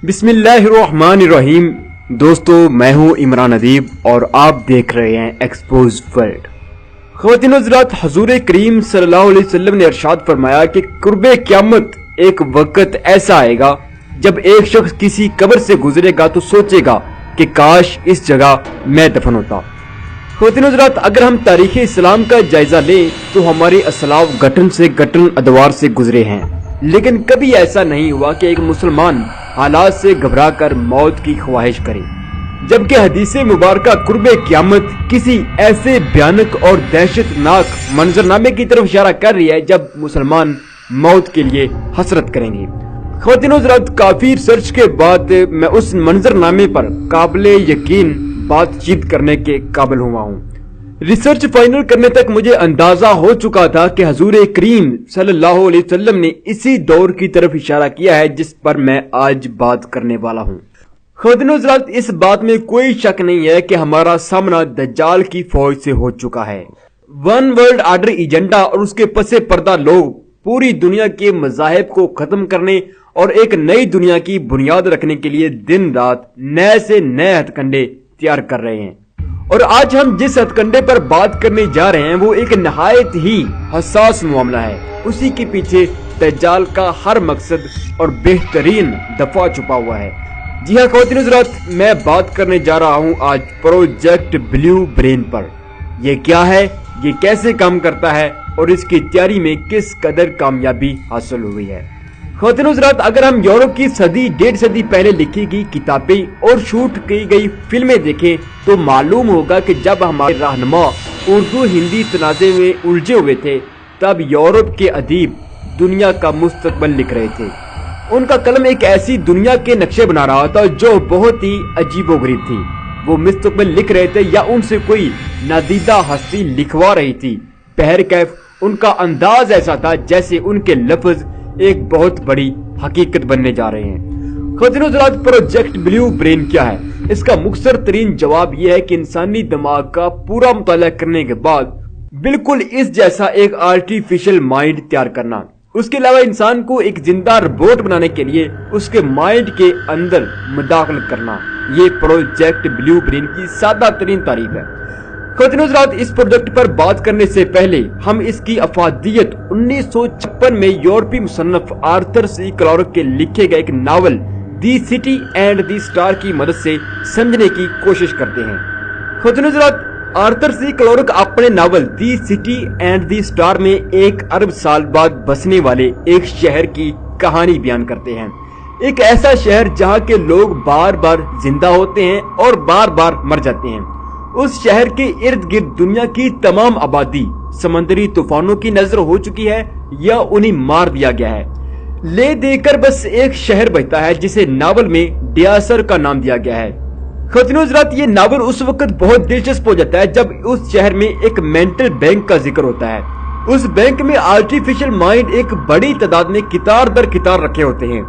بسم اللہ الرحمن الرحیم۔ دوستو میں ہوں عمران ادیب اور آپ دیکھ رہے ہیں ایکسپوز ورلڈ۔ خواتین و حضرات، حضور کریم صلی اللہ علیہ وسلم نے ارشاد فرمایا کہ قرب قیامت ایک وقت ایسا آئے گا جب ایک شخص کسی قبر سے گزرے گا تو سوچے گا کہ کاش اس جگہ میں دفن ہوتا۔ خواتین و حضرات، اگر ہم تاریخ اسلام کا جائزہ لیں تو ہمارے اسلاف گھٹن سے گھٹن ادوار سے گزرے ہیں، لیکن کبھی ایسا نہیں ہوا کہ ایک مسلمان حالات سے گھبرا کر موت کی خواہش کرے، جبکہ حدیث مبارکہ قرب قیامت کسی ایسے بھیانک اور دہشت ناک منظرنامے کی طرف اشارہ کر رہی ہے جب مسلمان موت کے لیے حسرت کریں گے۔ خواتین و حضرات، کافی ریسرچ کے بعد میں اس منظرنامے پر قابل یقین بات چیت کرنے کے قابل ہوا ہوں۔ ریسرچ فائنل کرنے تک مجھے اندازہ ہو چکا تھا کہ حضور کریم صلی اللہ علیہ وسلم نے اسی دور کی طرف اشارہ کیا ہے جس پر میں آج بات کرنے والا ہوں۔ خواتین و حضرات، اس بات میں کوئی شک نہیں ہے کہ ہمارا سامنا دجال کی فوج سے ہو چکا ہے۔ ون ورلڈ آرڈر ایجنڈا اور اس کے پس پردہ لوگ پوری دنیا کے مذاہب کو ختم کرنے اور ایک نئی دنیا کی بنیاد رکھنے کے لیے دن رات نئے سے نئے ہتھ کنڈے تیار کر رہے ہیں، اور آج ہم جس ہتھ کنڈے پر بات کرنے جا رہے ہیں وہ ایک نہایت ہی حساس معاملہ ہے۔ اسی کے پیچھے دجال کا ہر مقصد اور بہترین دفعہ چھپا ہوا ہے۔ جی ہاں خواتین حضرات، میں بات کرنے جا رہا ہوں آج پروجیکٹ بلیو برین پر۔ یہ کیا ہے، یہ کیسے کام کرتا ہے اور اس کی تیاری میں کس قدر کامیابی حاصل ہوئی ہے۔ خواتین حضرات، اگر ہم یورپ کی صدی ڈیڑھ صدی پہلے لکھی گئی کتابیں اور شوٹ کی گئی فلمیں دیکھیں تو معلوم ہوگا کہ جب ہمارے رہنما اردو ہندی تنازع میں الجھے ہوئے تھے تب یورپ کے ادیب دنیا کا مستقبل لکھ رہے تھے۔ ان کا قلم ایک ایسی دنیا کے نقشے بنا رہا تھا جو بہت ہی عجیب و غریب تھی۔ وہ مستقبل لکھ رہے تھے یا ان سے کوئی نادیدہ ہستی لکھوا رہی تھی۔ بہرکیف ان کا انداز ایسا تھا جیسے ان کے لفظ ایک بہت بڑی حقیقت بننے جا رہے ہیں۔ خواتین حضرات، پروجیکٹ بلیو برین کیا ہے؟ اس کا مختصر ترین جواب یہ ہے کہ انسانی دماغ کا پورا مطالعہ کرنے کے بعد بالکل اس جیسا ایک آرٹیفیشل مائنڈ تیار کرنا، اس کے علاوہ انسان کو ایک زندہ روبوٹ بنانے کے لیے اس کے مائنڈ کے اندر مداخلت کرنا، یہ پروجیکٹ بلیو برین کی سادہ ترین تعریف ہے۔ خواتین حضرات، اس پروجیکٹ پر بات کرنے سے پہلے ہم اس کی افادیت 1956 میں یورپی مصنف آرتھر سی کلارک کے لکھے گئے ایک novel the city and the star کی مدد سے سمجھنے کی کوشش کرتے ہیں۔ خواتین حضرات، آرتھر سی کلارک اپنے novel the city and the star میں 1 ارب سال بعد بسنے والے ایک شہر کی کہانی بیان کرتے ہیں۔ ایک ایسا شہر جہاں کے لوگ بار بار زندہ ہوتے ہیں اور بار بار مر جاتے ہیں۔ اس شہر کے ارد گرد دنیا کی تمام آبادی سمندری طوفانوں کی نظر ہو چکی ہے یا انہیں مار دیا گیا ہے۔ لے دے کر بس ایک شہر بچتا ہے جسے ناول میں ڈیاسر کا نام دیا گیا ہے۔ خواتین حضرات، یہ ناول اس وقت بہت دلچسپ ہو جاتا ہے جب اس شہر میں ایک مینٹل بینک کا ذکر ہوتا ہے۔ اس بینک میں آرٹیفیشل مائنڈ ایک بڑی تعداد میں قطار در قطار رکھے ہوتے ہیں۔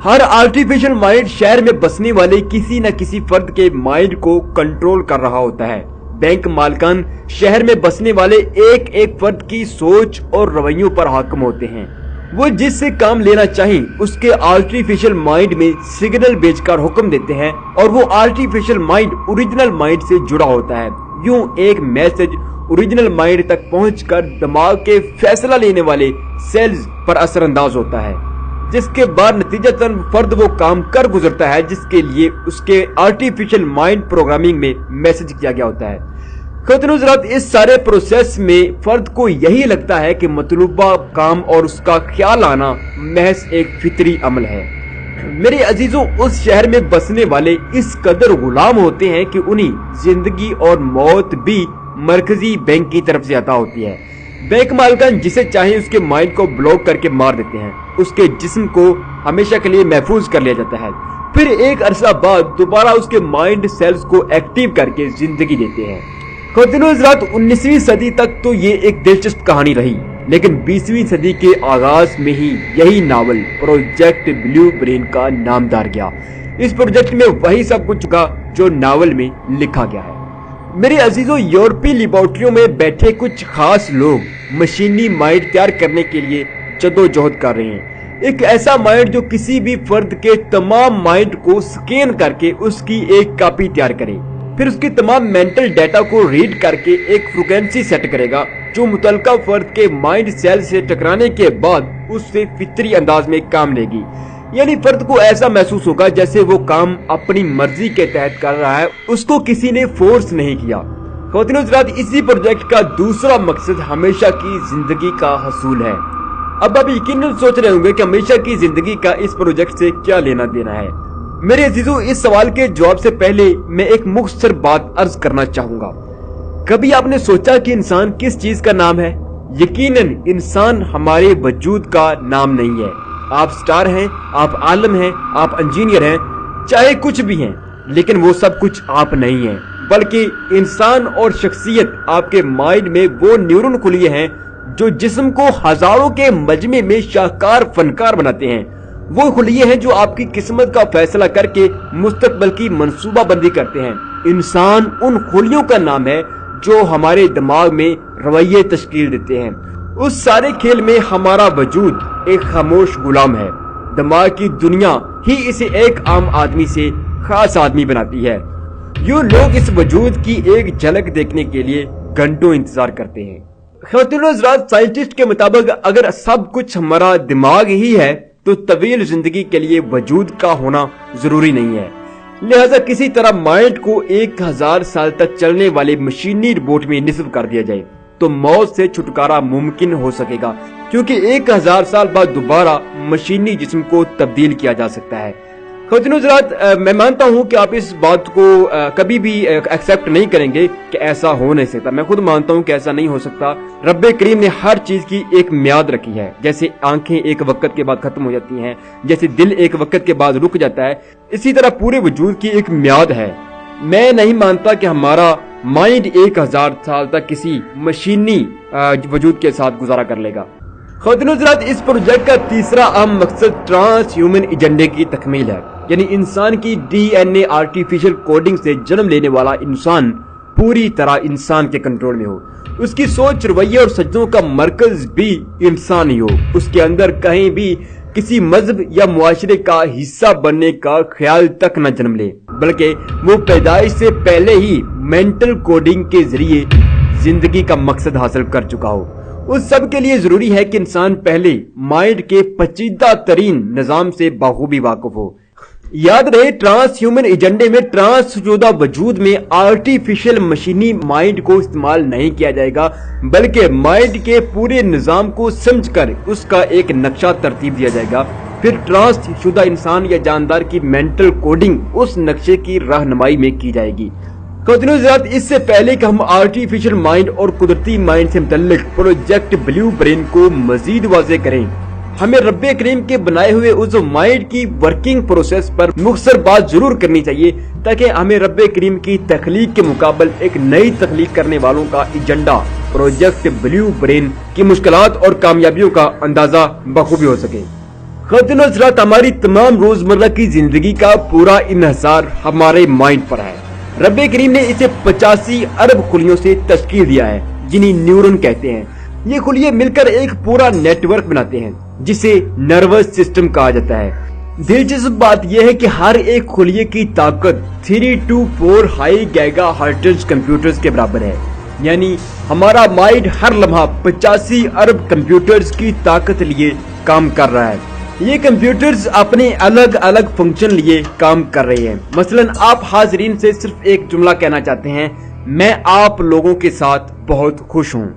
ہر آرٹیفیشل مائنڈ شہر میں بسنے والے کسی نہ کسی فرد کے مائنڈ کو کنٹرول کر رہا ہوتا ہے۔ بینک مالکان شہر میں بسنے والے ایک ایک فرد کی سوچ اور رویوں پر حاکم ہوتے ہیں۔ وہ جس سے کام لینا چاہیں اس کے آرٹیفیشل مائنڈ میں سگنل بھیج کر حکم دیتے ہیں اور وہ آرٹیفیشل مائنڈ اوریجنل مائنڈ سے جڑا ہوتا ہے۔ یوں ایک میسج اوریجنل مائنڈ تک پہنچ کر دماغ کے فیصلہ لینے والے سیلز پر اثر انداز ہوتا ہے، جس کے بعد نتیجتاً فرد وہ کام کر گزرتا ہے جس کے لیے اس کے آرٹیفیشل مائنڈ پروگرامنگ میں میسج کیا گیا ہوتا ہے۔ خواتین حضرات، اس سارے پروسیس میں فرد کو یہی لگتا ہے کہ مطلوبہ کام اور اس کا خیال آنا محض ایک فطری عمل ہے۔ میرے عزیزوں، اس شہر میں بسنے والے اس قدر غلام ہوتے ہیں کہ انہیں زندگی اور موت بھی مرکزی بینک کی طرف سے عطا ہوتی ہے۔ بینک مالکان جسے چاہیں اس کے مائنڈ کو بلاک کر کے مار دیتے ہیں، اس کے جسم کو ہمیشہ کے لیے محفوظ کر لیا جاتا ہے، پھر ایک عرصہ بعد دوبارہ اس کے مائنڈ سیلز کو ایکٹیو کر کے زندگی دیتے ہیں۔ خواتین حضرات، 19ویں صدی تک تو یہ ایک دلچسپ کہانی رہی، لیکن 20ویں صدی کے آغاز میں ہی یہی ناول پروجیکٹ بلیو برین کا نامدار گیا۔ اس پروجیکٹ میں وہی سب کچھ چکا جو ناول میں لکھا گیا ہے۔ میرے عزیزوں، یورپی لیبارٹریوں میں بیٹھے کچھ خاص لوگ مشینی مائنڈ تیار کرنے کے لیے جدوجہد کر رہے ہیں۔ ایک ایسا مائنڈ جو کسی بھی فرد کے تمام مائنڈ کو سکین کر کے اس کی ایک کاپی تیار کرے، پھر اس کی تمام مینٹل ڈیٹا کو ریڈ کر کے ایک فریکوینسی سیٹ کرے گا جو متعلقہ فرد کے مائنڈ سیل سے ٹکرانے کے بعد اس سے فطری انداز میں کام لے گی۔ یعنی فرد کو ایسا محسوس ہوگا جیسے وہ کام اپنی مرضی کے تحت کر رہا ہے، اس کو کسی نے فورس نہیں کیا۔ خواتین و حضرات، اسی پروجیکٹ کا دوسرا مقصد ہمیشہ کی زندگی کا حصول ہے۔ اب آپ یقیناً سوچ رہے ہوں گے کہ ہمیشہ کی زندگی کا اس پروجیکٹ سے کیا لینا دینا ہے۔ میرے عزیزو، اس سوال کے جواب سے پہلے میں ایک مختصر بات عرض کرنا چاہوں گا۔ کبھی آپ نے سوچا کہ انسان کس چیز کا نام ہے؟ یقیناً انسان ہمارے وجود کا نام نہیں ہے۔ آپ سٹار ہیں، آپ عالم ہیں، آپ انجینئر ہیں، چاہے کچھ بھی ہیں، لیکن وہ سب کچھ آپ نہیں ہیں، بلکہ انسان اور شخصیت آپ کے مائنڈ میں وہ نیورون خلیے ہیں جو جسم کو ہزاروں کے مجمع میں شاہکار فنکار بناتے ہیں۔ وہ خلیے ہیں جو آپ کی قسمت کا فیصلہ کر کے مستقبل کی منصوبہ بندی کرتے ہیں۔ انسان ان خلیوں کا نام ہے جو ہمارے دماغ میں رویے تشکیل دیتے ہیں۔ اس سارے کھیل میں ہمارا وجود ایک خاموش غلام ہے۔ دماغ کی دنیا ہی اسے ایک عام آدمی سے خاص آدمی بناتی ہے۔ یوں لوگ اس وجود کی ایک جھلک دیکھنے کے لیے گھنٹوں انتظار کرتے ہیں۔ خواتین و حضرات، سائنٹسٹ کے مطابق اگر سب کچھ ہمارا دماغ ہی ہے تو طویل زندگی کے لیے وجود کا ہونا ضروری نہیں ہے۔ لہذا کسی طرح مائنڈ کو 1000 سال تک چلنے والے مشینی روبوٹ میں نصب کر دیا جائے تو موت سے چھٹکارا ممکن ہو سکے گا، کیونکہ 1000 سال بعد دوبارہ مشینی جسم کو تبدیل کیا جا سکتا ہے۔ خواتین و حضرات، میں مانتا ہوں کہ آپ اس بات کو کبھی بھی ایکسپٹ نہیں کریں گے کہ ایسا ہو نہیں سکتا۔ میں خود مانتا ہوں کہ ایسا نہیں ہو سکتا۔ رب کریم نے ہر چیز کی ایک میعاد رکھی ہے۔ جیسے آنکھیں ایک وقت کے بعد ختم ہو جاتی ہیں، جیسے دل ایک وقت کے بعد رک جاتا ہے، اسی طرح پورے وجود کی ایک میعاد ہے۔ میں نہیں مانتا کہ ہمارا مائنڈ 1000 سال تک کسی مشینی وجود کے ساتھ گزارا کر لے گا۔ خواتین و حضرات، اس پروجیکٹ کا تیسرا اہم مقصد ٹرانس ہیومن ایجنڈے کی تکمیل ہے۔ یعنی انسان کی ڈی این اے آرٹیفیشل کوڈنگ سے جنم لینے والا انسان پوری طرح انسان کے کنٹرول میں ہو، اس کی سوچ، رویے اور سجدوں کا مرکز بھی انسان ہی ہو، اس کے اندر کہیں بھی کسی مذہب یا معاشرے کا حصہ بننے کا خیال تک نہ جنم لے، بلکہ وہ پیدائش سے پہلے ہی مینٹل کوڈنگ کے ذریعے زندگی کا مقصد حاصل کر چکا ہو۔ اس سب کے لیے ضروری ہے کہ انسان پہلے مائنڈ کے پیچیدہ ترین نظام سے بخوبی واقف ہو۔ یاد رہے، ٹرانس ہیومن ایجنڈے میں ٹرانس شدہ وجود میں آرٹیفیشل مشینی مائنڈ کو استعمال نہیں کیا جائے گا، بلکہ مائنڈ کے پورے نظام کو سمجھ کر اس کا ایک نقشہ ترتیب دیا جائے گا۔ پھر ٹرانس شدہ انسان یا جاندار کی مینٹل کوڈنگ اس نقشے کی رہنمائی میں کی جائے گی۔ خواتین و حضرات، اس سے پہلے کہ ہم آرٹیفیشل مائنڈ اور قدرتی مائنڈ سے متعلق پروجیکٹ بلیو برین کو مزید واضح کریں، ہمیں رب کریم کے بنائے ہوئے اس مائنڈ کی ورکنگ پروسیس پر مختصر بات ضرور کرنی چاہیے، تاکہ ہمیں رب کریم کی تخلیق کے مقابل ایک نئی تخلیق کرنے والوں کا ایجنڈا پروجیکٹ بلیو برین کی مشکلات اور کامیابیوں کا اندازہ بخوبی ہو سکے۔ خواتین و حضرات، ہماری تمام روزمرہ کی زندگی کا پورا انحصار ہمارے مائنڈ پر ہے۔ رب کریم نے اسے 85 ارب خلیوں سے تشکیل دیا ہے، جنہیں نیورون کہتے ہیں۔ یہ خلیے مل کر ایک پورا نیٹ ورک بناتے ہیں جسے نروس سسٹم کہا جاتا ہے۔ دلچسپ بات یہ ہے کہ ہر ایک خلیے کی طاقت 3 to 4 high gigahertz computers کے برابر ہے۔ یعنی ہمارا مائنڈ ہر لمحہ 85 ارب کمپیوٹرز کی طاقت لیے کام کر رہا ہے۔ یہ کمپیوٹرز اپنے الگ الگ فنکشن لیے کام کر رہے ہیں۔ مثلاً آپ حاضرین سے صرف ایک جملہ کہنا چاہتے ہیں، میں آپ لوگوں کے ساتھ بہت خوش ہوں۔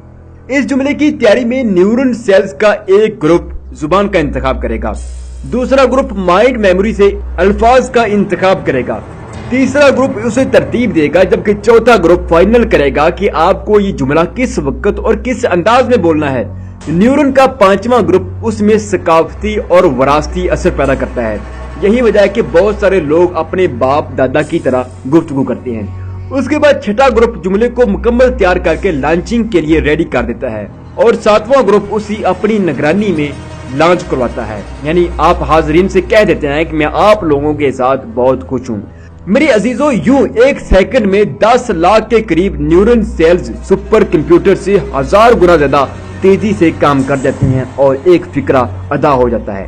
اس جملے کی تیاری میں نیورون سیلز کا ایک گروپ زبان کا انتخاب کرے گا، دوسرا گروپ مائنڈ میموری سے الفاظ کا انتخاب کرے گا، تیسرا گروپ اسے ترتیب دے گا، جبکہ چوتھا گروپ فائنل کرے گا کہ آپ کو یہ جملہ کس وقت اور کس انداز میں بولنا ہے۔ نیورون کا پانچواں گروپ اس میں ثقافتی اور وراثتی اثر پیدا کرتا ہے۔ یہی وجہ ہے کہ بہت سارے لوگ اپنے باپ دادا کی طرح گفتگو کرتے ہیں۔ اس کے بعد چھٹا گروپ جملے کو مکمل تیار کر کے لانچنگ کے لیے ریڈی کر دیتا ہے، اور ساتواں گروپ اسی اپنی نگرانی میں لانچ کرواتا ہے۔ یعنی آپ حاضرین سے کہہ دیتے ہیں کہ میں آپ لوگوں کے ساتھ بہت خوش ہوں۔ میری عزیزو، یوں ایک سیکنڈ میں 10 لاکھ کے قریب نیورون سیلز سپر کمپیوٹر سے 1000 گنا زیادہ تیزی سے کام کر جاتی ہیں اور ایک فکرہ ادا ہو جاتا ہے۔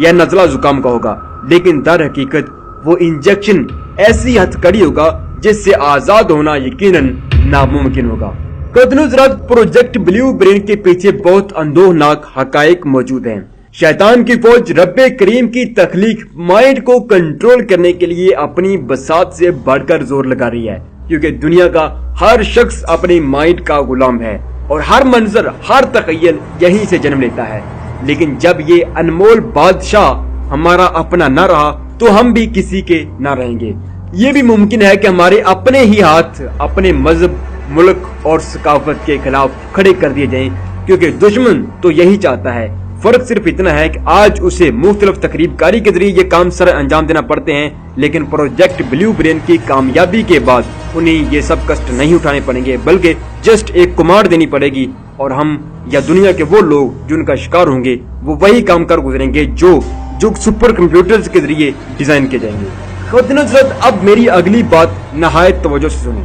یا نزلہ زکام کا ہوگا، لیکن در حقیقت وہ انجیکشن ایسی ہتھکڑی ہوگا جس سے آزاد ہونا یقیناً ناممکن ہوگا۔ حضرات، پروجیکٹ بلیو برین کے پیچھے بہت اندوہناک حقائق موجود ہیں۔ شیطان کی فوج رب کریم کی تخلیق مائنڈ کو کنٹرول کرنے کے لیے اپنی بساط سے بڑھ کر زور لگا رہی ہے، کیونکہ دنیا کا ہر شخص اپنی مائنڈ کا غلام ہے اور ہر منظر، ہر تخیل یہیں سے جنم لیتا ہے۔ لیکن جب یہ انمول بادشاہ ہمارا اپنا نہ رہا تو ہم بھی کسی کے نہ رہیں گے۔ یہ بھی ممکن ہے کہ ہمارے اپنے ہی ہاتھ اپنے مذہب، ملک اور ثقافت کے خلاف کھڑے کر دیے جائیں، کیونکہ دشمن تو یہی چاہتا ہے۔ فرق صرف اتنا ہے کہ آج اسے مختلف تقریب کاری کے ذریعے یہ کام سر انجام دینا پڑتے ہیں، لیکن پروجیکٹ بلیو برین کی کامیابی کے بعد انہیں یہ سب کشٹ نہیں اٹھانے پڑیں گے، بلکہ جسٹ ایک کمانڈ دینی پڑے گی اور ہم یا دنیا کے وہ لوگ جو ان کا شکار ہوں گے وہ وہی کام کر گزریں گے جو سپر کمپیوٹرز کے ذریعے ڈیزائن کیے جائیں گے۔ حضرت، اب میری اگلی بات نہایت توجہ سے سنیں۔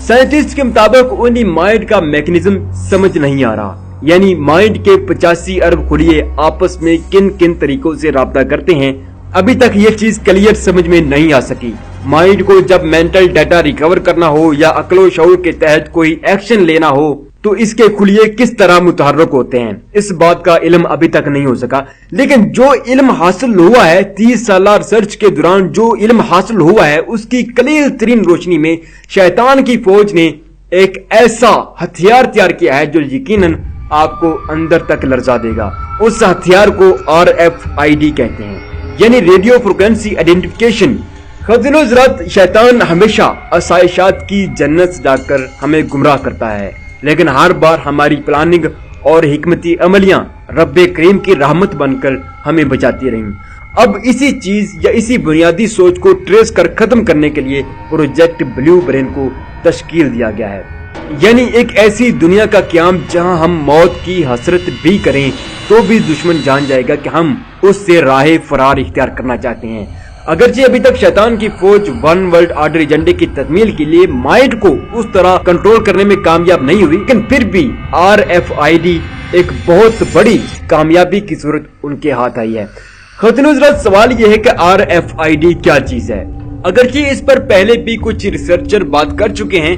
سائنٹسٹ کے مطابق انہیں مائنڈ کا میکنزم سمجھ نہیں آ رہا، یعنی مائنڈ کے 85 ارب خلیے آپس میں کن کن طریقوں سے رابطہ کرتے ہیں، ابھی تک یہ چیز کلیئر سمجھ میں نہیں آ سکی۔ مائنڈ کو جب مینٹل ڈیٹا ریکور کرنا ہو یا عقل و شعور کے تحت کوئی ایکشن لینا ہو تو اس کے خلیے کس طرح متحرک ہوتے ہیں، اس بات کا علم ابھی تک نہیں ہو سکا۔ لیکن جو علم حاصل ہوا ہے 30 سالہ ریسرچ کے دوران، جو علم حاصل ہوا ہے اس کی کلیئر ترین روشنی میں شیطان کی فوج نے ایک ایسا ہتھیار تیار کیا ہے جو یقیناً آپ کو اندر تک لرزا دے گا۔ اس ہتھیار کو RFID کہتے ہیں، یعنی ریڈیو فریکوینسی آئیڈینٹیفیکیشن۔ حضرات، شیطان ہمیشہ آسائشات کی جنت سے ڈال کر ہمیں گمراہ کرتا ہے، لیکن ہر بار ہماری پلاننگ اور حکمتی عملیاں رب کریم کی رحمت بن کر ہمیں بچاتی رہیں۔ اب اسی چیز یا اسی بنیادی سوچ کو ٹریس کر ختم کرنے کے لیے پروجیکٹ بلیو برین کو تشکیل دیا گیا ہے، یعنی ایک ایسی دنیا کا قیام جہاں ہم موت کی حسرت بھی کریں تو بھی دشمن جان جائے گا کہ ہم اس سے راہ فرار اختیار کرنا چاہتے ہیں۔ اگرچہ ابھی تک شیطان کی فوج ون ورلڈ آرڈر ایجنڈے کی تکمیل کے لیے مائنڈ کو اس طرح کنٹرول کرنے میں کامیاب نہیں ہوئی، لیکن پھر بھی RFID ایک بہت بڑی کامیابی کی صورت ان کے ہاتھ آئی ہے۔ حضرات، سوال یہ ہے کہ RFID کیا چیز ہے؟ اگرچہ اس پر پہلے بھی کچھ ریسرچر بات کر چکے ہیں،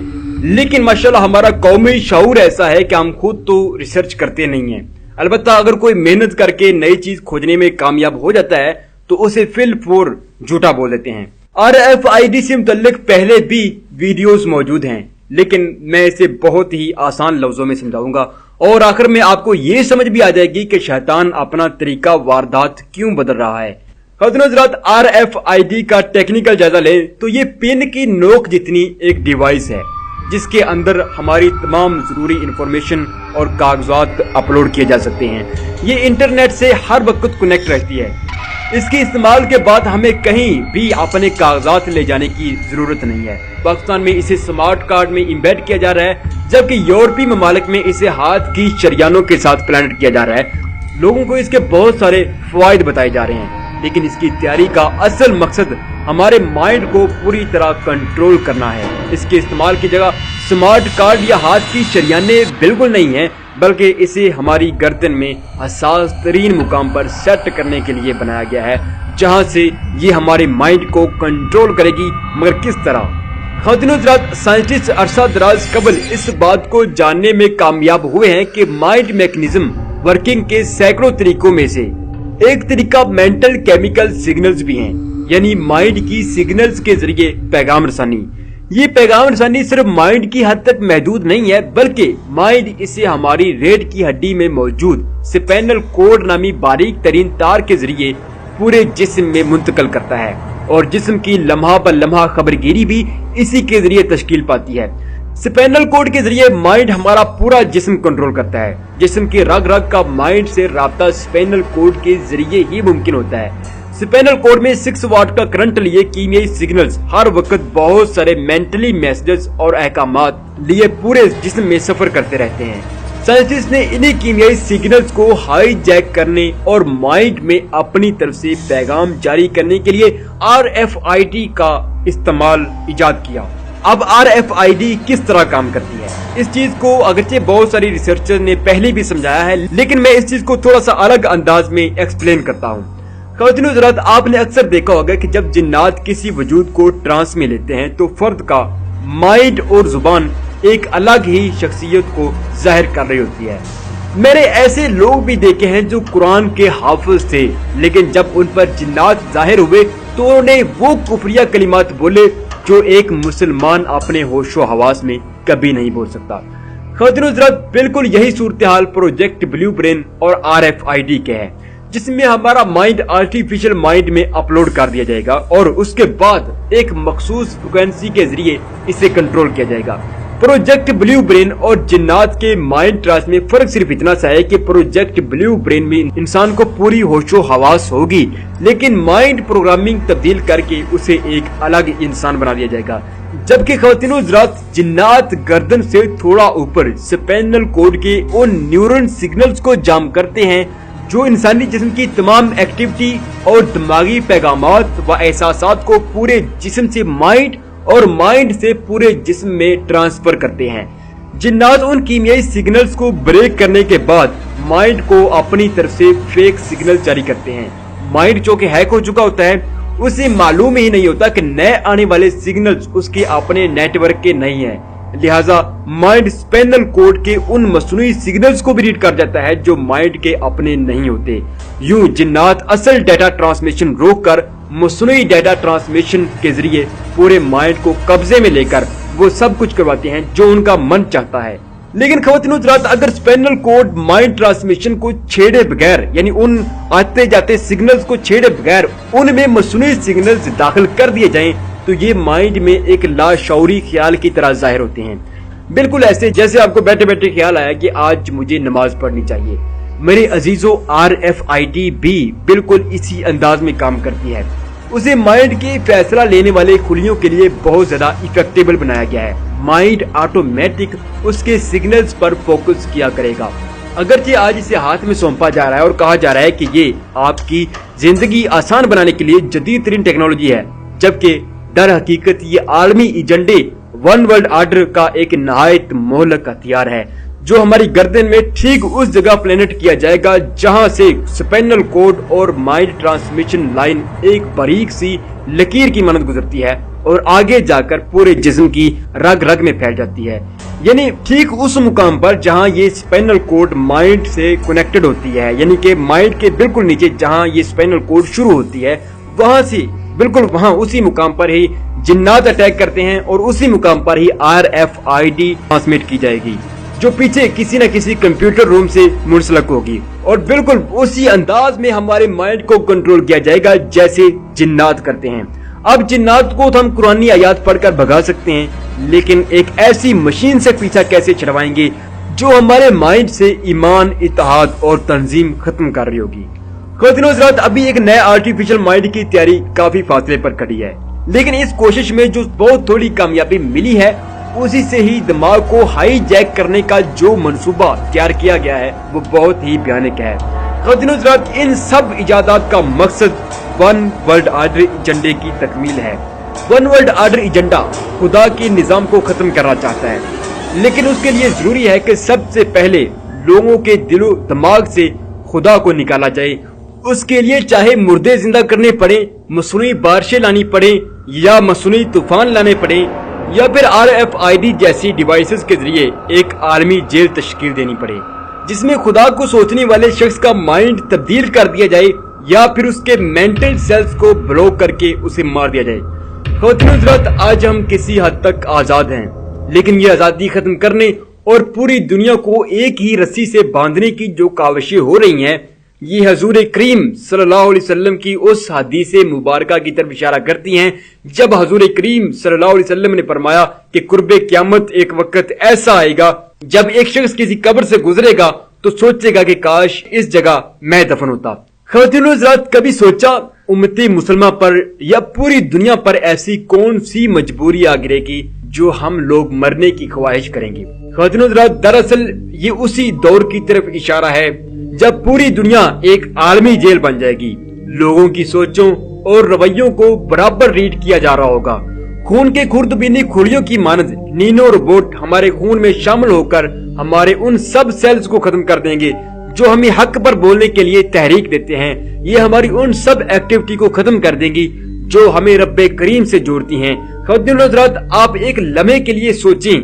لیکن ماشاءاللہ ہمارا قومی شعور ایسا ہے کہ ہم خود تو ریسرچ کرتے نہیں ہیں۔ البتہ اگر کوئی محنت کر کے نئی چیز کھوجنے میں کامیاب ہو جاتا ہے تو اسے فل فور جھوٹا بول دیتے ہیں۔ RFID سے متعلق پہلے بھی ویڈیوز موجود ہیں، لیکن میں اسے بہت ہی آسان لفظوں میں سمجھاؤں گا اور آخر میں آپ کو یہ سمجھ بھی آ جائے گی کہ شیطان اپنا طریقہ واردات کیوں بدل رہا ہے۔ حضرات، RFID کا ٹیکنیکل جائزہ لیں تو یہ پن کی نوک جتنی ایک ڈیوائس ہے جس کے اندر ہماری تمام ضروری انفارمیشن اور کاغذات اپلوڈ کیے جا سکتے ہیں۔ یہ انٹرنیٹ سے ہر وقت کنیکٹ رہتی ہے۔ اس کے استعمال کے بعد ہمیں کہیں بھی اپنے کاغذات لے جانے کی ضرورت نہیں ہے۔ پاکستان میں اسے سمارٹ کارڈ میں امبیڈ کیا جا رہا ہے، جبکہ یورپی ممالک میں اسے ہاتھ کی شریانوں کے ساتھ پلانٹ کیا جا رہا ہے۔ لوگوں کو اس کے بہت سارے فوائد بتائے جا رہے ہیں، لیکن اس کی تیاری کا اصل مقصد ہمارے مائنڈ کو پوری طرح کنٹرول کرنا ہے۔ اس کے استعمال کی جگہ سمارٹ کارڈ یا ہاتھ کی شریانے بالکل نہیں ہیں، بلکہ اسے ہماری گردن میں حساس ترین مقام پر سیٹ کرنے کے لیے بنایا گیا ہے، جہاں سے یہ ہمارے مائنڈ کو کنٹرول کرے گی، مگر کس طرح؟ حضرات، سائنٹسٹ عرصہ دراز قبل اس بات کو جاننے میں کامیاب ہوئے ہیں کہ مائنڈ میکنزم ورکنگ کے سینکڑوں طریقوں میں سے ایک طریقہ مینٹل کیمیکل سگنلز بھی ہیں، یعنی مائنڈ کی سگنلز کے ذریعے پیغام رسانی۔ یہ پیغام رسانی صرف مائنڈ کی حد تک محدود نہیں ہے، بلکہ مائنڈ اسے ہماری ریڑھ کی ہڈی میں موجود سپینل کورڈ نامی باریک ترین تار کے ذریعے پورے جسم میں منتقل کرتا ہے، اور جسم کی لمحہ بہ لمحہ خبرگیری بھی اسی کے ذریعے تشکیل پاتی ہے۔ سپینل کورڈ کے ذریعے مائنڈ ہمارا پورا جسم کنٹرول کرتا ہے۔ جسم کی رگ رگ کا مائنڈ سے رابطہ سپینل کورڈ کے ذریعے ہی ممکن ہوتا ہے۔ سپینل کورڈ میں 6 واٹ کا کرنٹ لیے کیمیائی سگنلز ہر وقت بہت سارے مینٹلی میسجز اور احکامات لیے پورے جسم میں سفر کرتے رہتے ہیں۔ سائنٹسٹ نے انہی کیمیائی سگنلز کو ہائی جیک کرنے اور مائنڈ میں اپنی طرف سے پیغام جاری کرنے کے لیے RFID کا استعمال ایجاد کیا۔ اب RFID کس طرح کام کرتی ہے؟ اس چیز کو اگرچہ بہت ساری ریسرچر نے پہلے بھی سمجھایا ہے، لیکن میں اس چیز کو تھوڑا سا الگ انداز میں ایکسپلین کرتا ہوں۔ خواتین و حضرات، آپ نے اکثر دیکھا ہوگا کہ جب جنات کسی وجود کو ٹرانس میں لیتے ہیں تو فرد کا مائنڈ اور زبان ایک الگ ہی شخصیت کو ظاہر کر رہی ہوتی ہے۔ میں نے ایسے لوگ بھی دیکھے ہیں جو قرآن کے حافظ تھے، لیکن جب ان پر جنات ظاہر ہوئے تو انہوں نے وہ کفریہ کلمات بولے جو ایک مسلمان اپنے ہوش و حواس میں کبھی نہیں بول سکتا۔ خواتین و حضرات، بالکل یہی صورتحال پروجیکٹ بلیو برین اور RFID کے ہے، جس میں ہمارا مائنڈ آرٹیفیشل مائنڈ میں اپلوڈ کر دیا جائے گا اور اس کے بعد ایک مخصوص فریکوینسی کے ذریعے اسے کنٹرول کیا جائے گا۔ پروجیکٹ بلیو برین اور جنات کے مائنڈ ٹرانس میں فرق صرف اتنا سا ہے کہ پروجیکٹ بلیو برین میں انسان کو پوری ہوش و حواس ہوگی، لیکن مائنڈ پروگرامنگ تبدیل کر کے اسے ایک الگ انسان بنا دیا جائے گا۔ جبکہ خواتین و حضرات، جنات گردن سے تھوڑا اوپر سپینل کورڈ کے ان نیورون سگنلز کو جام کرتے ہیں جو انسانی جسم کی تمام ایکٹیویٹی اور دماغی پیغامات و احساسات کو پورے جسم سے مائنڈ اور مائنڈ سے پورے جسم میں ٹرانسفر کرتے ہیں۔ جنات ان کیمیائی سگنلز کو بریک کرنے کے بعد مائنڈ کو اپنی طرف سے فیک سگنل جاری کرتے ہیں۔ مائنڈ جو کہ ہیک ہو چکا ہوتا ہے، اسے معلوم ہی نہیں ہوتا کہ نئے آنے والے سگنلز اس کے اپنے نیٹ ورک کے نہیں ہیں، لہٰذا مائنڈ اسپینل کورڈ کے ان مصنوعی سگنلز کو بھی ریڈ کر جاتا ہے جو مائنڈ کے اپنے نہیں ہوتے۔ یوں جنات اصل ڈیٹا ٹرانسمیشن روک کر مصنوعی ڈیٹا ٹرانسمیشن کے ذریعے پورے مائنڈ کو قبضے میں لے کر وہ سب کچھ کرواتے ہیں جو ان کا من چاہتا ہے۔ لیکن خواتین و حضرات، اگر اسپینل کورڈ مائنڈ ٹرانسمیشن کو چھیڑے بغیر، یعنی ان آتے جاتے سگنلز کو چھیڑے بغیر ان میں مصنوعی سگنلز داخل کر دیے جائیں تو یہ مائنڈ میں ایک لاشعوری خیال کی طرح ظاہر ہوتے ہیں، بالکل ایسے جیسے آپ کو بیٹھے بیٹھے خیال آیا کہ آج مجھے نماز پڑھنی چاہیے۔ میرے عزیزو، RFID بھی بالکل اسی انداز میں کام کرتی ہے۔ اسے مائنڈ کے فیصلہ لینے والے خلیوں کے لیے بہت زیادہ افیکٹیبل بنایا گیا ہے۔ مائنڈ آٹومیٹک اس کے سگنلز پر فوکس کیا کرے گا۔ اگرچہ آج اسے ہاتھ میں سونپا جا رہا ہے اور کہا جا رہا ہے کہ یہ آپ کی زندگی آسان بنانے کے لیے جدید ترین ٹیکنالوجی ہے، جبکہ در حقیقت یہ عالمی ایجنڈے ون ورلڈ آرڈر کا ایک نہایت مہلک ہتھیار ہے جو ہماری گردن میں ٹھیک اس جگہ پلانٹ کیا جائے گا جہاں سے سپینل کورڈ اور مائنڈ ٹرانسمیشن لائن ایک باریک سی لکیر کی مانند گزرتی ہے اور آگے جا کر پورے جسم کی رگ رگ میں پھیل جاتی ہے، یعنی ٹھیک اس مقام پر جہاں یہ سپینل کورڈ مائنڈ سے کنیکٹڈ ہوتی ہے، یعنی کہ مائنڈ کے بالکل نیچے جہاں یہ سپینل کورڈ شروع ہوتی ہے، وہاں سے بالکل وہاں اسی مقام پر ہی جنات اٹیک کرتے ہیں اور اسی مقام پر ہی RFID ٹرانسمٹ کی جائے گی جو پیچھے کسی نہ کسی کمپیوٹر روم سے منسلک ہوگی، اور بالکل اسی انداز میں ہمارے مائنڈ کو کنٹرول کیا جائے گا جیسے جنات کرتے ہیں۔ اب جنات کو تو ہم قرآنی آیات پڑھ کر بھگا سکتے ہیں، لیکن ایک ایسی مشین سے پیچھا کیسے چھڑوائیں گے جو ہمارے مائنڈ سے ایمان، اتحاد اور تنظیم ختم کر رہی ہوگی۔ خواتین و حضرات، ابھی ایک نئے آرٹیفیشل مائنڈ کی تیاری کافی فاصلے پر کھڑی ہے، لیکن اس کوشش میں جو بہت تھوڑی کامیابی ملی ہے اسی سے ہی دماغ کو ہائی جیک کرنے کا جو منصوبہ تیار کیا گیا ہے وہ بہت ہی بھیانک ہے۔ خواتین و حضرات، ان سب ایجادات کا مقصد ون ورلڈ آرڈر ایجنڈے کی تکمیل ہے۔ ون ورلڈ آرڈر ایجنڈا خدا کے نظام کو ختم کرنا چاہتا ہے، لیکن اس کے لیے ضروری ہے کہ سب سے پہلے لوگوں کے دل و دماغ سے خدا کو نکالا جائے۔ اس کے لیے چاہے مردے زندہ کرنے پڑے، مصنوعی بارشیں لانی پڑے یا مصنوعی طوفان لانے پڑے، یا پھر RFID جیسی ڈیوائسز کے ذریعے ایک عالمی جیل تشکیل دینی پڑے جس میں خدا کو سوچنے والے شخص کا مائنڈ تبدیل کر دیا جائے یا پھر اس کے مینٹل سیلز کو بلاک کر کے اسے مار دیا جائے۔ خواتین و حضرات، آج ہم کسی حد تک آزاد ہیں، لیکن یہ آزادی ختم کرنے اور پوری دنیا کو ایک ہی رسی سے باندھنے کی جو کاوشیں ہو رہی ہیں، یہ حضور کریم صلی اللہ علیہ وسلم کی اس حدیث مبارکہ کی طرف اشارہ کرتی ہیں جب حضور کریم صلی اللہ علیہ وسلم نے فرمایا کہ قرب قیامت ایک وقت ایسا آئے گا جب ایک شخص کسی قبر سے گزرے گا تو سوچے گا کہ کاش اس جگہ میں دفن ہوتا۔ خواتین و حضرات، کبھی سوچا امتی مسلمہ پر یا پوری دنیا پر ایسی کون سی مجبوری آ گرے گی جو ہم لوگ مرنے کی خواہش کریں گے؟ خواتین و حضرات، دراصل یہ اسی دور کی طرف اشارہ ہے جب پوری دنیا ایک عالمی جیل بن جائے گی، لوگوں کی سوچوں اور رویوں کو برابر ریڈ کیا جا رہا ہوگا۔ خون کے خوردبینی کھوڑیوں کی مانند نینو روبوٹ ہمارے خون میں شامل ہو کر ہمارے ان سب سیلز کو ختم کر دیں گے جو ہمیں حق پر بولنے کے لیے تحریک دیتے ہیں، یہ ہماری ان سب ایکٹیویٹی کو ختم کر دیں گی جو ہمیں رب کریم سے جوڑتی ہیں۔ خواتین و حضرات، آپ ایک لمحے کے لیے سوچیں،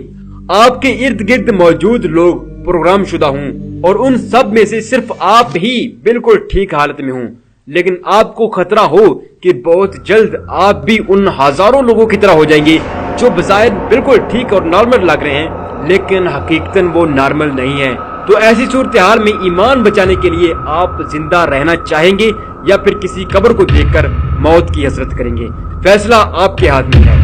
آپ کے ارد گرد موجود لوگ پروگرام شدہ ہوں اور ان سب میں سے صرف آپ ہی بالکل ٹھیک حالت میں ہوں، لیکن آپ کو خطرہ ہو کہ بہت جلد آپ بھی ان ہزاروں لوگوں کی طرح ہو جائیں گے جو بظاہر بالکل ٹھیک اور نارمل لگ رہے ہیں لیکن حقیقتاً وہ نارمل نہیں ہیں۔ تو ایسی صورتحال میں ایمان بچانے کے لیے آپ زندہ رہنا چاہیں گے یا پھر کسی قبر کو دیکھ کر موت کی حسرت کریں گے؟ فیصلہ آپ کے ہاتھ میں ہے۔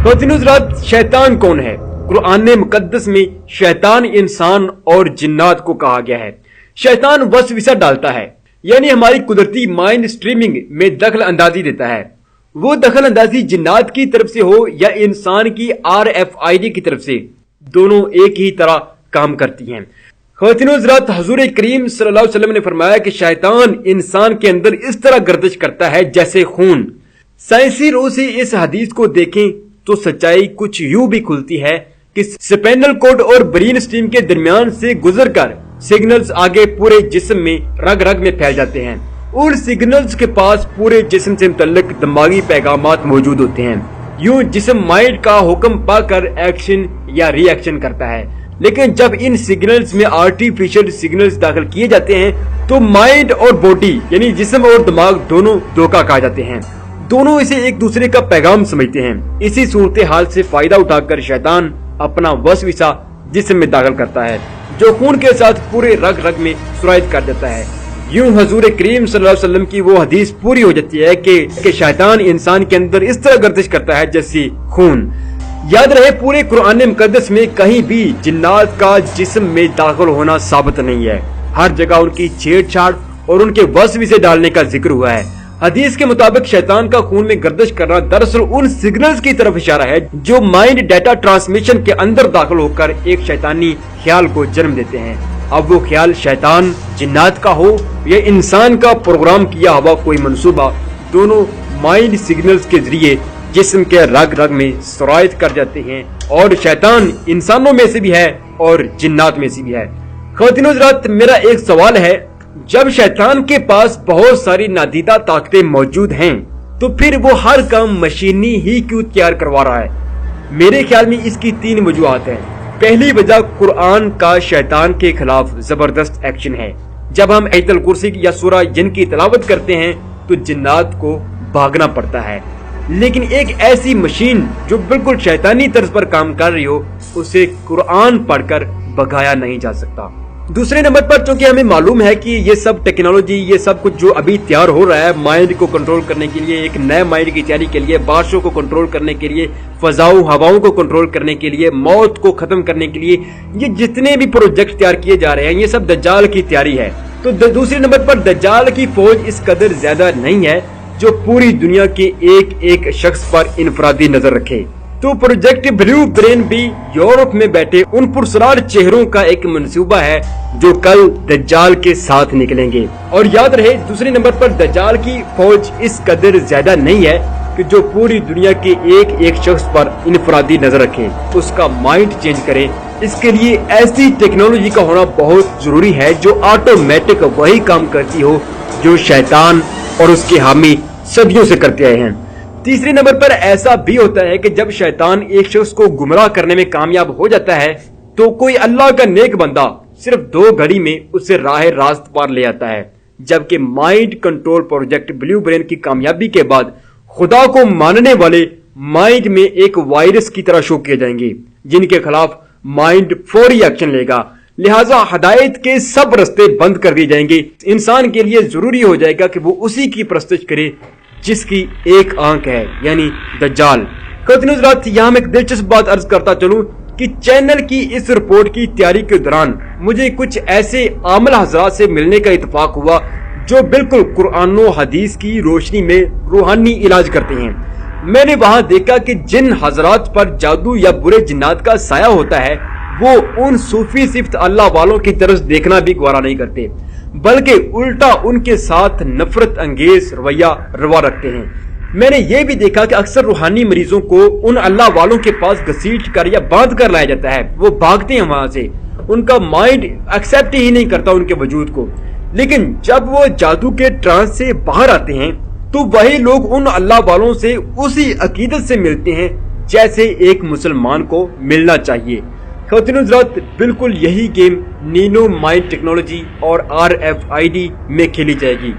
خواتین و حضرات، شیطان کون ہے؟ قرآن مقدس میں شیطان انسان اور جنات کو کہا گیا ہے۔ شیطان وسوسہ ڈالتا ہے، یعنی ہماری قدرتی مائنڈ سٹریمنگ میں دخل اندازی دیتا ہے۔ وہ دخل اندازی جنات کی طرف سے ہو یا انسان کی RFID کی طرف سے، دونوں ایک ہی طرح کام کرتی ہیں۔ خواتین و حضرات، حضور کریم صلی اللہ علیہ وسلم نے فرمایا کہ شیطان انسان کے اندر اس طرح گردش کرتا ہے جیسے خون۔ سائنسی روح سے اس حدیث کو دیکھیں تو سچائی کچھ یوں بھی کھلتی ہے کہ سپینل کورڈ اور برین سٹیم کے درمیان سے گزر کر سگنلز آگے پورے جسم میں رگ رگ میں پھیل جاتے ہیں۔ اور سگنلز کے پاس پورے جسم سے متعلق دماغی پیغامات موجود ہوتے ہیں۔ یوں جسم مائنڈ کا حکم پا کر ایکشن یا ری ایکشن کرتا ہے، لیکن جب ان سگنلز میں آرٹیفیشل سگنلز داخل کیے جاتے ہیں تو مائنڈ اور باڈی یعنی جسم اور دماغ دونوں دھوکہ کھا جاتے ہیں، دونوں اسے ایک دوسرے کا پیغام سمجھتے ہیں۔ اسی صورتحال سے فائدہ اٹھا کر شیطان اپنا وسوسہ جسم میں داخل کرتا ہے جو خون کے ساتھ پورے رگ رگ میں سرایت کر دیتا ہے۔ یوں حضور کریم صلی اللہ علیہ وسلم کی وہ حدیث پوری ہو جاتی ہے کہ شیطان انسان کے اندر اس طرح گردش کرتا ہے جیسے خون۔ یاد رہے، پورے قرآن مقدس میں کہیں بھی جنات کا جسم میں داخل ہونا ثابت نہیں ہے، ہر جگہ ان کی چھیڑ چھاڑ اور ان کے وسوسے ڈالنے کا ذکر ہوا ہے۔ حدیث کے مطابق شیطان کا خون میں گردش کرنا دراصل ان سگنلز کی طرف اشارہ ہے جو مائنڈ ڈیٹا ٹرانسمیشن کے اندر داخل ہو کر ایک شیطانی خیال کو جنم دیتے ہیں۔ اب وہ خیال شیطان جنات کا ہو یا انسان کا پروگرام کیا ہوا کوئی منصوبہ، دونوں مائنڈ سگنلز کے ذریعے جسم کے رگ رگ میں سرایت کر جاتے ہیں، اور شیطان انسانوں میں سے بھی ہے اور جنات میں سے بھی ہے۔ خواتین و حضرات، میرا ایک سوال ہے، جب شیطان کے پاس بہت ساری نادیدہ طاقتیں موجود ہیں تو پھر وہ ہر کام مشینی ہی کیوں تیار کروا رہا ہے؟ میرے خیال میں اس کی 3 وجوہات ہیں۔ پہلی وجہ قرآن کا شیطان کے خلاف زبردست ایکشن ہے۔ جب ہم آیت الکرسی یا سورہ جن کی تلاوت کرتے ہیں تو جنات کو بھاگنا پڑتا ہے، لیکن ایک ایسی مشین جو بالکل شیطانی طرز پر کام کر رہی ہو اسے قرآن پڑھ کر بھگایا نہیں جا سکتا۔ دوسرے نمبر پر چونکہ ہمیں معلوم ہے کہ یہ سب ٹیکنالوجی، یہ سب کچھ جو ابھی تیار ہو رہا ہے مائنڈ کو کنٹرول کرنے کے لیے، ایک نئے مائنڈ کی تیاری کے لیے، بارشوں کو کنٹرول کرنے کے لیے، فضاؤں ہواؤں کو کنٹرول کرنے کے لیے، موت کو ختم کرنے کے لیے، یہ جتنے بھی پروجیکٹ تیار کیے جا رہے ہیں یہ سب دجال کی تیاری ہے۔ تو دوسرے نمبر پر دجال کی فوج اس قدر زیادہ نہیں ہے جو پوری دنیا کے ایک ایک شخص پر انفرادی نظر رکھے۔ تو پروجیکٹ بلیو برین بھی یورپ میں بیٹھے ان پرسرار چہروں کا ایک منصوبہ ہے جو کل دجال کے ساتھ نکلیں گے۔ اور یاد رہے، دوسرے نمبر پر دجال کی فوج اس قدر زیادہ نہیں ہے کہ جو پوری دنیا کے ایک ایک شخص پر انفرادی نظر رکھے، اس کا مائنڈ چینج کرے۔ اس کے لیے ایسی ٹیکنالوجی کا ہونا بہت ضروری ہے جو آٹومیٹک وہی کام کرتی ہو جو شیطان اور اس کے حامی صدیوں سے کرتے آئے ہیں۔ تیسرے نمبر پر ایسا بھی ہوتا ہے کہ جب شیطان ایک شخص کو گمراہ کرنے میں کامیاب ہو جاتا ہے تو کوئی اللہ کا نیک بندہ صرف 2 گھڑی میں اسے راہ راست پر لے آتا ہے، جبکہ mind control project blue brain کی کامیابی کے بعد خدا کو ماننے والے مائنڈ میں ایک وائرس کی طرح شو کیے جائیں گے جن کے خلاف مائنڈ فوری ایکشن لے گا۔ لہٰذا ہدایت کے سب رستے بند کر دیے جائیں گے۔ انسان کے لیے ضروری ہو جائے گا کہ وہ اسی کی پرستش کرے جس کی ایک آنکھ ہے، یعنی دجال۔ خواتین حضرات، یہاں میں ایک دلچسپ بات عرض کرتا چلوں کہ چینل کی اس رپورٹ کی تیاری کے دوران مجھے کچھ ایسے عامل حضرات سے ملنے کا اتفاق ہوا جو بالکل قرآن و حدیث کی روشنی میں روحانی علاج کرتے ہیں۔ میں نے وہاں دیکھا کہ جن حضرات پر جادو یا برے جنات کا سایہ ہوتا ہے وہ ان صوفی صفت اللہ والوں کی طرف دیکھنا بھی گوارا نہیں کرتے، بلکہ الٹا ان کے ساتھ نفرت انگیز رویہ روا رکھتے ہیں۔ میں نے یہ بھی دیکھا کہ اکثر روحانی مریضوں کو ان اللہ والوں کے پاس گھسیٹ کر یا باندھ کر لایا جاتا ہے، وہ بھاگتے ہیں وہاں سے ان کا مائنڈ ایکسپٹ ہی نہیں کرتا ان کے وجود کو. لیکن جب وہ جادو کے ٹرانس سے باہر آتے ہیں تو وہی لوگ ان اللہ والوں سے اسی عقیدت سے ملتے ہیں جیسے ایک مسلمان کو ملنا چاہیے. خواتین حضرات، بالکل یہی گیم نینو مائنڈ ٹیکنالوجی اور RFID میں کھیلی جائے گی.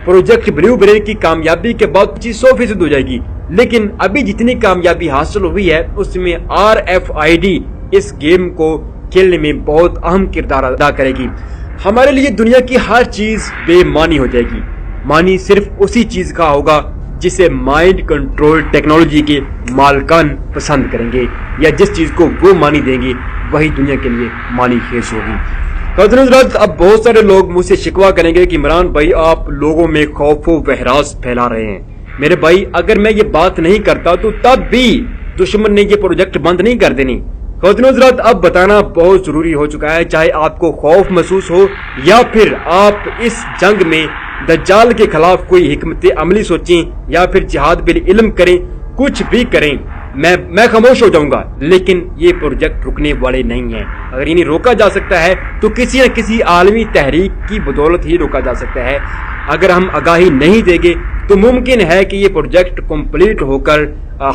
پروجیکٹ بلیو برین کی کامیابی کے بعد 100% ہو جائے گی، لیکن ابھی جتنی کامیابی حاصل ہوئی ہے اس میں RFID اس گیم کو کھیلنے میں بہت اہم کردار ادا کرے گی. ہمارے لیے دنیا کی ہر چیز بے معنی ہو جائے گی. معنی صرف اسی چیز کا ہوگا جسے مائنڈ کنٹرول ٹیکنالوجی کے مالکان پسند کریں گے، یا جس چیز کو وہ معنی دیں گے وہی دنیا کے لیے معنی خیز ہوگی. خواتین حضرات، اب بہت سارے لوگ مجھ سے شکوہ کریں گے کہ عمران بھائی آپ لوگوں میں خوف و وہراس پھیلا رہے ہیں. میرے بھائی، اگر میں یہ بات نہیں کرتا تو تب بھی دشمن نے یہ پروجیکٹ بند نہیں کر دینی. خواتین حضرات، اب بتانا بہت ضروری ہو چکا ہے، چاہے آپ کو خوف محسوس ہو یا پھر آپ اس جنگ میں دجال کے خلاف کوئی حکمت عملی سوچیں یا پھر جہاد بالعلم کریں، کچھ بھی کریں، میں خاموش ہو جاؤں گا. لیکن یہ پروجیکٹ رکنے والے نہیں ہیں. اگر انہیں روکا جا سکتا ہے تو کسی نہ کسی عالمی تحریک کی بدولت ہی روکا جا سکتا ہے. اگر ہم آگاہی نہیں دیں گے تو ممکن ہے کہ یہ پروجیکٹ کمپلیٹ ہو کر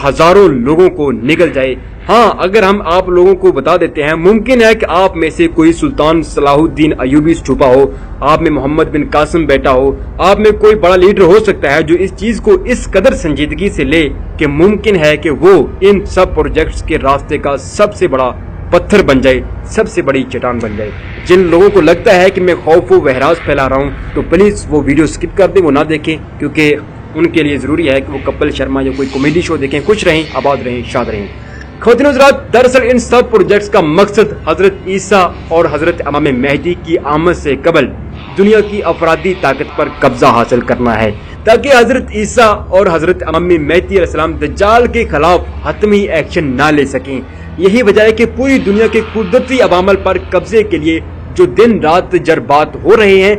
ہزاروں لوگوں کو نگل جائے. ہاں، اگر ہم آپ لوگوں کو بتا دیتے ہیں، ممکن ہے کہ آپ میں سے کوئی سلطان صلاح الدین ایوبی چھپا ہو، آپ میں محمد بن قاسم بیٹا ہو، آپ میں کوئی بڑا لیڈر ہو سکتا ہے جو اس چیز کو اس قدر سنجیدگی سے لے کہ ممکن ہے کہ وہ ان سب پروجیکٹس کے راستے کا سب سے بڑا پتھر بن جائے، سب سے بڑی چٹان بن جائے. جن لوگوں کو لگتا ہے کہ میں خوف و وہراس پھیلا رہا ہوں تو پلیز وہ ویڈیو سکپ کر دیں، وہ نہ دیکھیں، کیونکہ ان کے لیے ضروری ہے کہ وہ کپل شرما یا کوئی کامیڈی شو دیکھیں. خوش رہیں، آباد رہیں، شاد رہیں. خواتین حضرات، دراصل ان سب پروجیکٹس کا مقصد حضرت عیسیٰ اور حضرت امام مہدی کی آمد سے قبل دنیا کی افرادی طاقت پر قبضہ حاصل کرنا ہے، تاکہ حضرت عیسیٰ اور حضرت امام مہدی علیہ السلام دجال کے خلاف حتمی ایکشن نہ لے سکیں. یہی وجہ ہے کہ پوری دنیا کے قدرتی عوامل پر قبضے کے لیے جو دن رات جربات ہو رہے ہیں،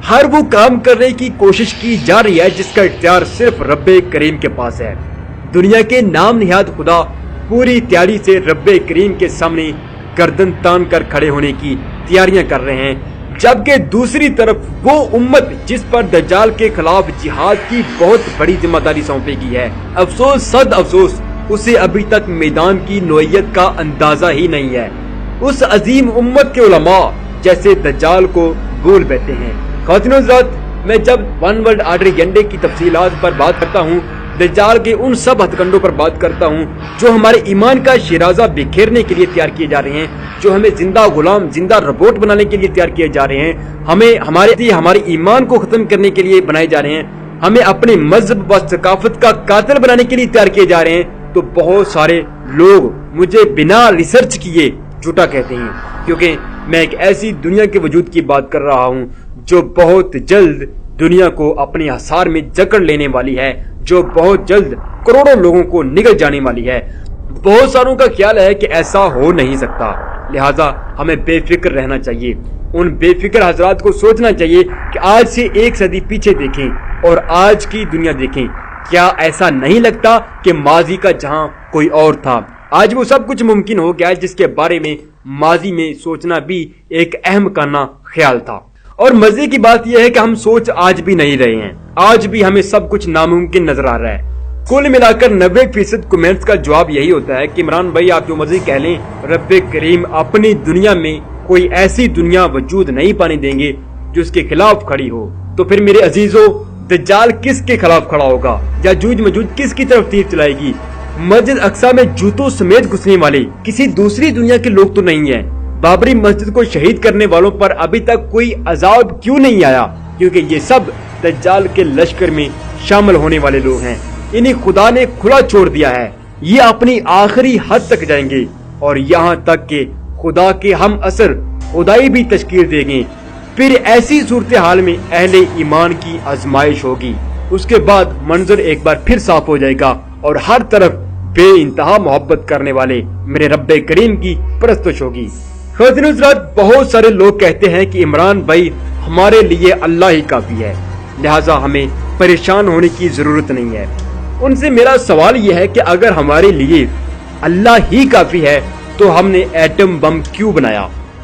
ہر وہ کام کرنے کی کوشش کی جا رہی ہے جس کا اختیار صرف رب کریم کے پاس ہے. دنیا کے نام نہاد خدا پوری تیاری سے رب کریم کے سامنے گردن تان کر کھڑے ہونے کی تیاریاں کر رہے ہیں، جبکہ دوسری طرف وہ امت جس پر دجال کے خلاف جہاد کی بہت بڑی ذمہ داری سونپی گئی ہے، افسوس صد افسوس، اسے ابھی تک میدان کی نوعیت کا اندازہ ہی نہیں ہے. اس عظیم امت کے علماء جیسے دجال کو بھول بیٹھے ہیں. خواتین حضرات، میں جب ون ورلڈ آرڈر ایجنڈے کی تفصیلات پر بات کرتا ہوں، دجال کے ان سب ہتھ کنڈوں پر بات کرتا ہوں جو ہمارے ایمان کا شیرازہ بکھیرنے کے لیے تیار کیے جا رہے ہیں، جو ہمیں زندہ غلام، زندہ روبوٹ بنانے کے لیے تیار کیے جا رہے ہیں، ہمیں ہمارے ایمان کو ختم کرنے کے لیے بنائے جا رہے ہیں، ہمیں اپنے مذہب و ثقافت کا قاتل بنانے کے لیے تیار کیے جا رہے ہیں، تو بہت سارے لوگ مجھے بنا ریسرچ کیے جھوٹا کہتے ہیں، کیونکہ میں ایک ایسی دنیا کے وجود کی بات کر رہا ہوں جو بہت جلد دنیا کو اپنے حصار میں جکڑ لینے والی ہے، جو بہت جلد کروڑوں لوگوں کو نگل جانے والی ہے. بہت ساروں کا خیال ہے کہ ایسا ہو نہیں سکتا، لہٰذا ہمیں بے فکر رہنا چاہیے. ان بے فکر حضرات کو سوچنا چاہیے کہ آج سے 1 صدی پیچھے دیکھیں اور آج کی دنیا دیکھیں. کیا ایسا نہیں لگتا کہ ماضی کا جہاں کوئی اور تھا، آج وہ سب کچھ ممکن ہو گیا جس کے بارے میں ماضی میں سوچنا بھی ایک اہم کانا خیال تھا. اور مزے کی بات یہ ہے کہ ہم سوچ آج بھی نہیں رہے ہیں، آج بھی ہمیں سب کچھ ناممکن نظر آ رہا ہے. کل ملا کر 90% کمنٹس کا جواب یہی ہوتا ہے کہ عمران بھائی آپ جو مرضی کہہ لیں، رب کریم اپنی دنیا میں کوئی ایسی دنیا وجود نہیں پانے دیں گے جو اس کے خلاف کھڑی ہو. تو پھر میرے عزیزو، دجال کس کے خلاف کھڑا ہوگا؟ یاجوج ماجوج کس کی طرف تیر چلائے گی؟ مسجد اقصی میں جوتوں سمیت گھسنے والے کسی دوسری دنیا کے لوگ تو نہیں ہیں. بابری مسجد کو شہید کرنے والوں پر ابھی تک کوئی عذاب کیوں نہیں آیا؟ کیونکہ یہ سب دجال کے لشکر میں شامل ہونے والے لوگ ہیں. انہیں خدا نے کھلا چھوڑ دیا ہے، یہ اپنی آخری حد تک جائیں گے اور یہاں تک کہ خدا کے ہم اثر خدائی بھی تشکیل دیں گے. پھر ایسی صورتحال میں اہل ایمان کی آزمائش ہوگی. اس کے بعد منظر ایک بار پھر صاف ہو جائے گا اور ہر طرف بے انتہا محبت کرنے والے میرے رب کریم کی پرستش ہوگی. خواتین حضرات، بہت سارے لوگ کہتے ہیں کہ عمران بھائی ہمارے لیے اللہ ہی کافی ہے، لہٰذا ہمیں پریشان ہونے کی ضرورت نہیں ہے. ان سے میرا سوال یہ ہے کہ اگر ہمارے لیے اللہ ہی کافی ہے تو ہم نے ایٹم بم کیوں بنایا؟